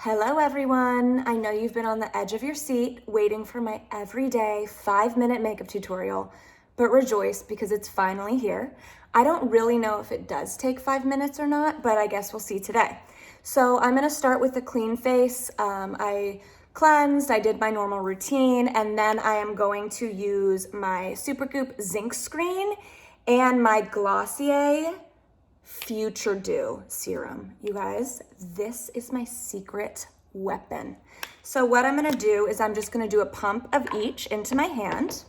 Hello everyone. I know you've been on the edge of your seat waiting for my everyday 5-minute makeup tutorial, but rejoice because it's finally here. I don't really know if it does take 5 minutes or not, but I guess we'll see today. So I'm gonna start with a clean face. I cleansed, I did my normal routine, and then I am going to use my Supergoop Zinc Screen and my Glossier Future Dew serum. You guys, this is my secret weapon. So what I'm gonna do is I'm just gonna do a pump of each into my hand.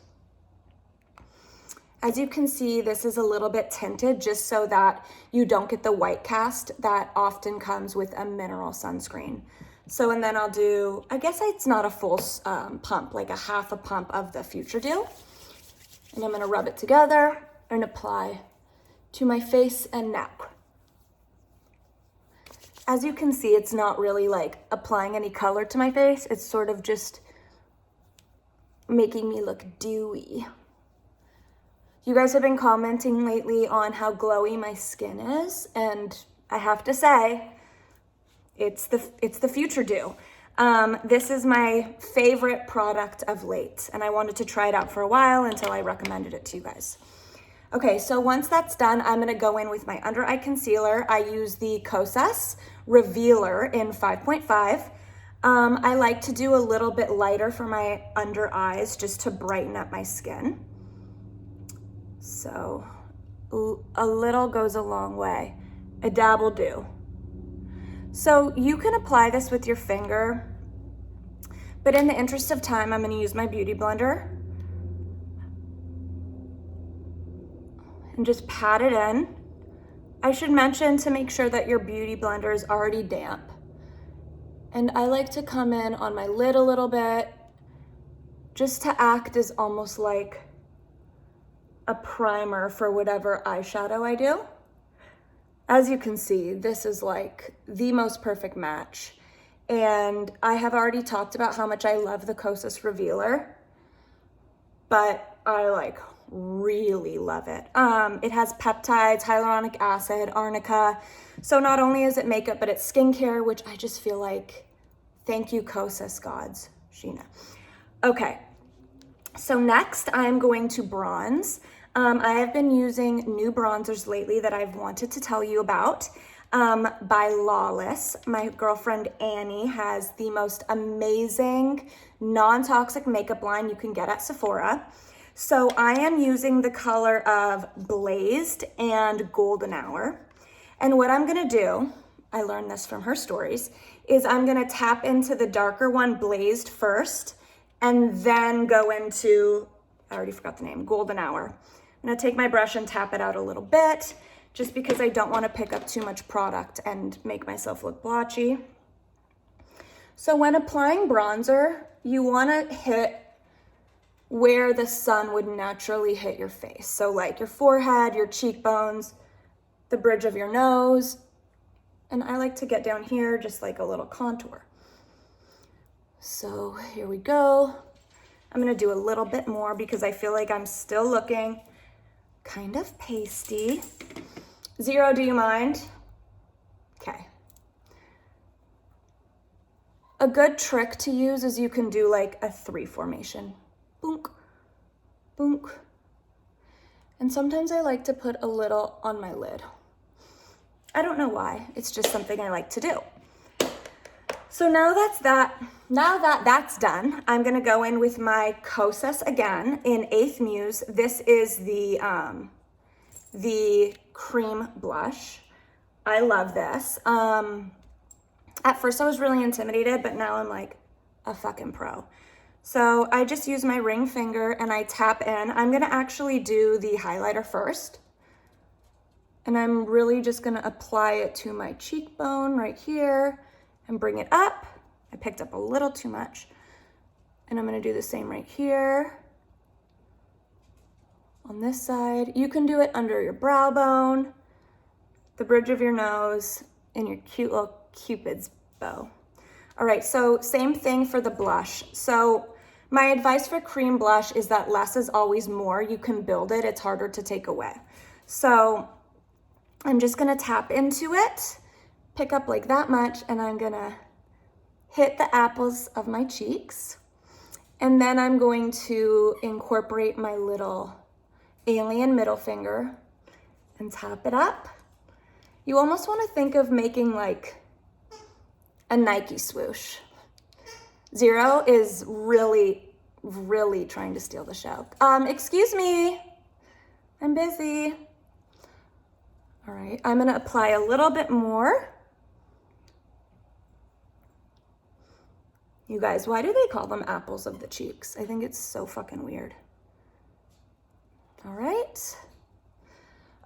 As you can see, this is a little bit tinted just so that you don't get the white cast that often comes with a mineral sunscreen. So, and then I'll do, I guess it's not a full pump, like a half a pump of the Future Dew. And I'm gonna rub it together and apply to my face and neck. As you can see, it's not really like applying any color to my face. It's sort of just making me look dewy. You guys have been commenting lately on how glowy my skin is, and I have to say, it's the Future Dew. This is my favorite product of late, and I wanted to try it out for a while until I recommended it to you guys. Okay, so once that's done, I'm gonna go in with my under eye concealer. I use the Kosas Revealer in 5.5. I like to do a little bit lighter for my under eyes just to brighten up my skin. So a little goes a long way. A dab will do. So you can apply this with your finger, but in the interest of time, I'm gonna use my beauty blender and just pat it in. I should mention to make sure that your beauty blender is already damp. And I like to come in on my lid a little bit just to act as almost like a primer for whatever eyeshadow I do. As you can see, this is like the most perfect match. And I have already talked about how much I love the Kosas Revealer, but I really love it. It has peptides, hyaluronic acid, arnica. So not only is it makeup, but it's skincare, which I just feel like, thank you Kosas gods, Sheena. Okay, so next I'm going to bronze. I have been using new bronzers lately that I've wanted to tell you about. By Lawless. My girlfriend Annie has the most amazing non-toxic makeup line you can get at Sephora. So I am using the color of Blazed and Golden Hour. And what I'm gonna do, I learned this from her stories, is I'm gonna tap into the darker one, Blazed, first, and then go into, I already forgot the name, Golden Hour. I'm gonna take my brush and tap it out a little bit, just because I don't wanna pick up too much product and make myself look blotchy. So when applying bronzer, you wanna hit where the sun would naturally hit your face. So like your forehead, your cheekbones, the bridge of your nose. And I like to get down here, just like a little contour. So here we go. I'm gonna do a little bit more because I feel like I'm still looking kind of pasty. Zero, do you mind? Okay. A good trick to use is you can do like a 3 formation. Boonk, boonk. And sometimes I like to put a little on my lid. I don't know why, it's just something I like to do. So now that that's done, I'm gonna go in with my Kosas again in 8th Muse. This is the cream blush. I love this. At first I was really intimidated, but now I'm like a fucking pro. So I just use my ring finger and I tap in. I'm gonna actually do the highlighter first. And I'm really just gonna apply it to my cheekbone right here and bring it up. I picked up a little too much. And I'm gonna do the same right here. On this side, you can do it under your brow bone, the bridge of your nose, and your cute little Cupid's bow. All right, so same thing for the blush. So my advice for cream blush is that less is always more. You can build it, it's harder to take away. So I'm just gonna tap into it, pick up like that much, and I'm gonna hit the apples of my cheeks. And then I'm going to incorporate my little alien middle finger and tap it up. You almost want to think of making like a Nike swoosh. Zero is really, really trying to steal the show. Excuse me, I'm busy. All right, I'm gonna apply a little bit more. You guys, why do they call them apples of the cheeks? I think it's so fucking weird. All right.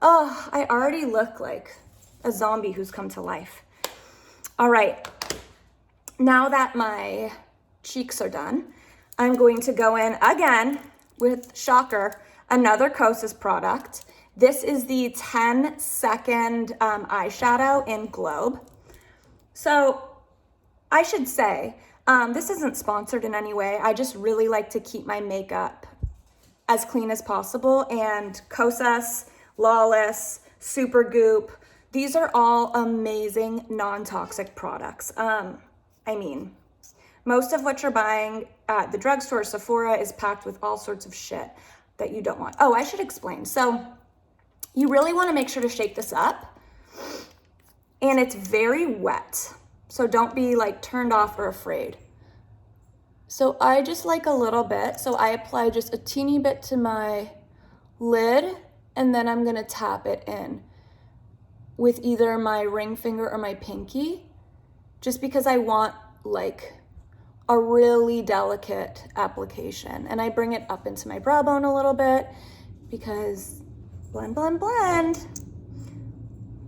Oh, I already look like a zombie who's come to life. All right, now that my cheeks are done, I'm going to go in again with, shocker, another Kosas product. This is the 10-second eyeshadow in Globe. So I should say, this isn't sponsored in any way. I just really like to keep my makeup as clean as possible. And Kosas, Lawless, Supergoop, these are all amazing non-toxic products. I mean, most of what you're buying at the drugstore, Sephora, is packed with all sorts of shit that you don't want. Oh, I should explain. So you really want to make sure to shake this up. And it's very wet. So don't be like turned off or afraid. So I just like a little bit. So I apply just a teeny bit to my lid, and then I'm gonna tap it in with either my ring finger or my pinky, just because I want like a really delicate application. And I bring it up into my brow bone a little bit because blend, blend, blend.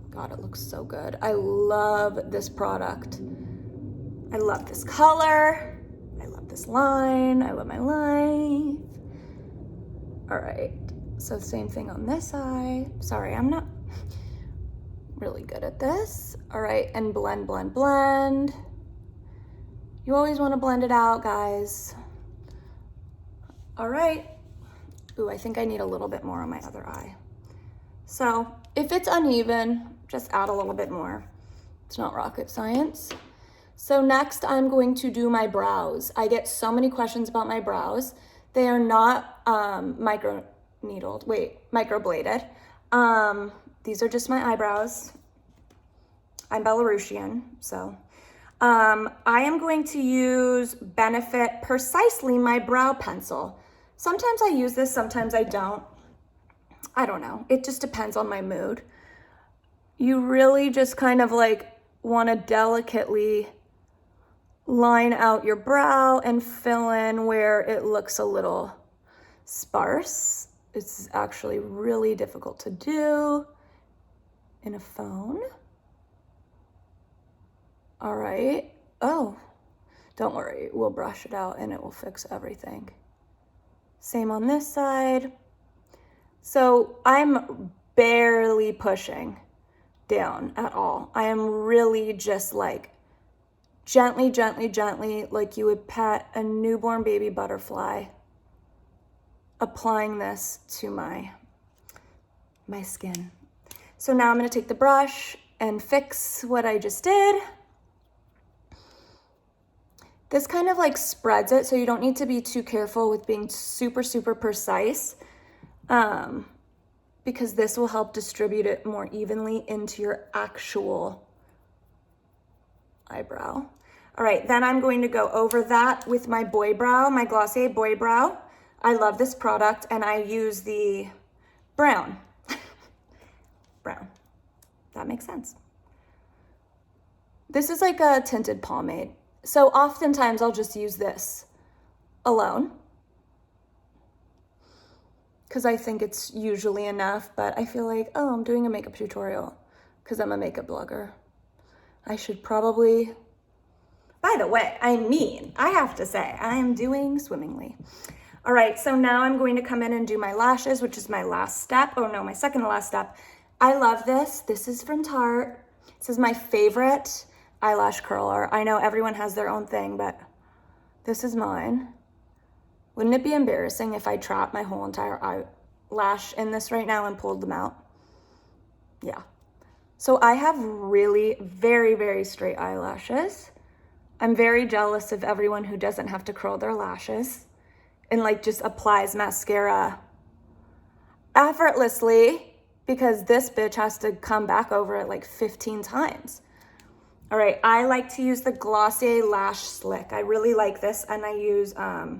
God, it looks so good. I love this product. I love this color. I love this line. I love my life. All right, so same thing on this eye. Sorry, I'm not really good at this. All right, and blend, blend, blend. You always want to blend it out, guys. All right. Ooh, I think I need a little bit more on my other eye. So if it's uneven, just add a little bit more. It's not rocket science. So next I'm going to do my brows. I get so many questions about my brows. They are not microbladed. These are just my eyebrows. I'm Belarusian, so. I am going to use Benefit Precisely My Brow Pencil. Sometimes I use this, sometimes I don't. I don't know. It just depends on my mood. You really just kind of like want to delicately line out your brow and fill in where it looks a little sparse. It's actually really difficult to do in a phone. All right. Oh, don't worry. We'll brush it out and it will fix everything. Same on this side. So I'm barely pushing down at all. I am really just like gently, gently, gently, like you would pet a newborn baby butterfly, applying this to my skin. So now I'm gonna take the brush and fix what I just did. This kind of like spreads it, so you don't need to be too careful with being super, super precise, because this will help distribute it more evenly into your actual eyebrow. All right, then I'm going to go over that with my Boy Brow, my Glossier Boy Brow. I love this product, and I use the brown. Brown. That makes sense. This is like a tinted pomade. So oftentimes I'll just use this alone because I think it's usually enough, but I feel like, oh, I'm doing a makeup tutorial because I'm a makeup blogger. I should probably, by the way, I have to say, I am doing swimmingly. All right, so now I'm going to come in and do my lashes, which is my last step. Oh no, my second to last step. I love this. This is from Tarte. This is my favorite eyelash curler. I know everyone has their own thing, but this is mine. Wouldn't it be embarrassing if I trapped my whole entire eyelash in this right now and pulled them out? Yeah. So I have really very, very straight eyelashes. I'm very jealous of everyone who doesn't have to curl their lashes and like just applies mascara effortlessly, because this bitch has to come back over it like 15 times. All right, I like to use the Glossier Lash Slick. I really like this, and I use, I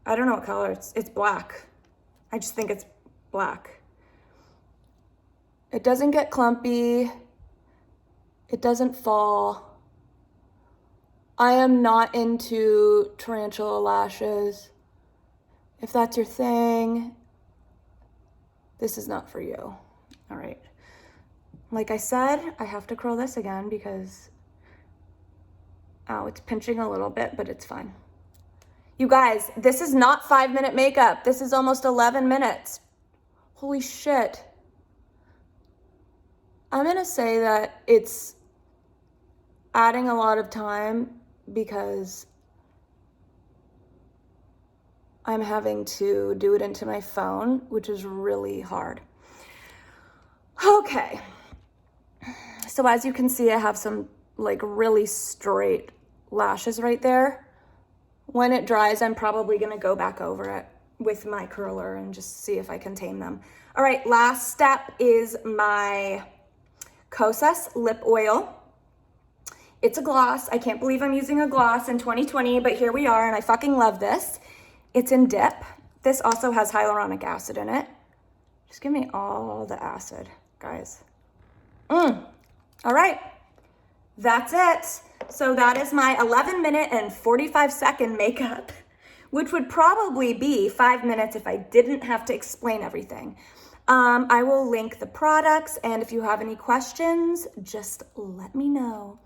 don't know what color, it's black. I just think it's black. It doesn't get clumpy. It doesn't fall. I am not into tarantula lashes. If that's your thing, this is not for you. All right. Like I said, I have to curl this again because, oh, it's pinching a little bit, but it's fine. You guys, this is not 5-minute makeup. This is almost 11 minutes. Holy shit. I'm gonna say that it's adding a lot of time because I'm having to do it into my phone, which is really hard. Okay. So as you can see, I have some like really straight lashes right there. When it dries, I'm probably gonna go back over it with my curler and just see if I can tame them. All right, last step is my Kosas lip oil. It's a gloss. I can't believe I'm using a gloss in 2020, but here we are, and I fucking love this. It's in dip. This also has hyaluronic acid in it. Just give me all the acid, guys. All right, that's it. So that is my 11-minute and 45-second makeup, which would probably be 5 minutes if I didn't have to explain everything. I will link the products, and if you have any questions, just let me know.